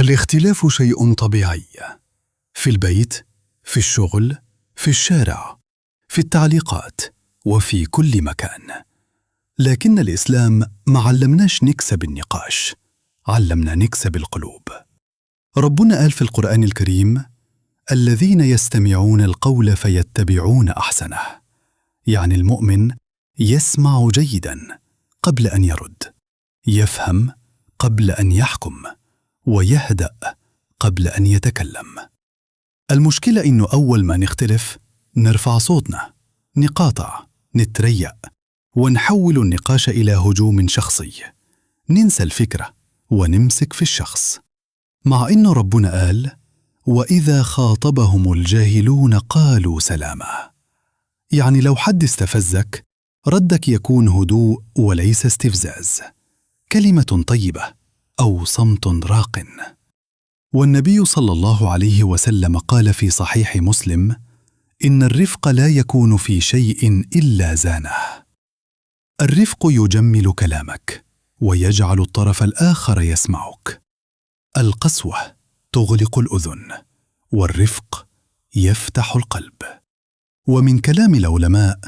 الاختلاف شيء طبيعي، في البيت، في الشغل، في الشارع، في التعليقات، وفي كل مكان. لكن الإسلام ما علمناش نكسب النقاش، علمنا نكسب القلوب. ربنا قال في القرآن الكريم: الذين يستمعون القول فيتبعون أحسنه. يعني المؤمن يسمع جيداً قبل أن يرد، يفهم قبل أن يحكم، ويهدأ قبل أن يتكلم. المشكلة إنه أول ما نختلف نرفع صوتنا، نقاطع، نتريق، ونحول النقاش إلى هجوم شخصي، ننسى الفكرة ونمسك في الشخص. مع إن ربنا قال: وإذا خاطبهم الجاهلون قالوا سلاما. يعني لو حد استفزك، ردك يكون هدوء وليس استفزاز، كلمة طيبة أو صمت راق. والنبي صلى الله عليه وسلم قال في صحيح مسلم: إن الرفق لا يكون في شيء إلا زانه. الرفق يجمل كلامك ويجعل الطرف الآخر يسمعك. القسوة تغلق الأذن، والرفق يفتح القلب. ومن كلام العلماء: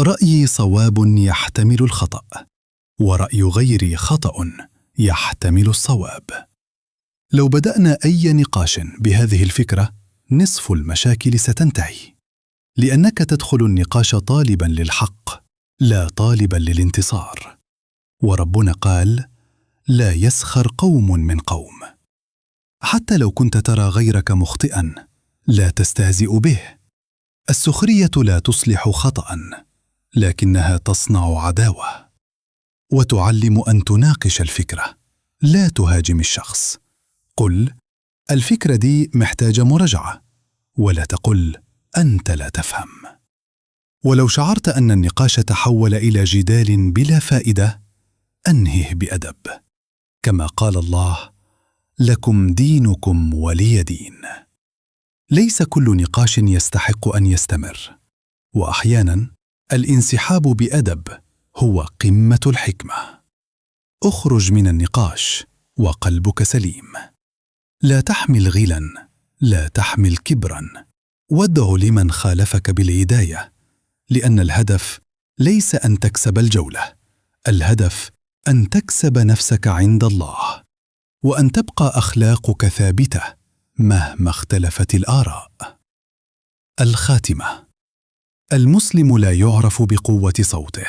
رأيي صواب يحتمل الخطأ، ورأي غيري خطأ يحتمل الصواب. لو بدأنا أي نقاش بهذه الفكرة، نصف المشاكل ستنتهي، لأنك تدخل النقاش طالبا للحق لا طالبا للانتصار. وربنا قال: لا يسخر قوم من قوم. حتى لو كنت ترى غيرك مخطئا، لا تستهزئ به. السخرية لا تصلح خطأ، لكنها تصنع عداوة. وتعلم أن تناقش الفكرة، لا تهاجم الشخص. قل: الفكرة دي محتاجة مراجعة، ولا تقل: أنت لا تفهم. ولو شعرت أن النقاش تحول إلى جدال بلا فائدة، أنهه بأدب، كما قال الله: لكم دينكم ولي دين. ليس كل نقاش يستحق أن يستمر، وأحيانا الانسحاب بأدب هو قمة الحكمة. اخرج من النقاش وقلبك سليم. لا تحمل غلا، لا تحمل كبرا، وادع لمن خالفك بالهداية، لأن الهدف ليس أن تكسب الجولة، الهدف أن تكسب نفسك عند الله، وأن تبقى أخلاقك ثابتة مهما اختلفت الآراء. الخاتمة: المسلم لا يعرف بقوة صوته،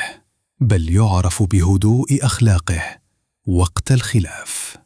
بل يعرف بهدوء أخلاقه وقت الخلاف.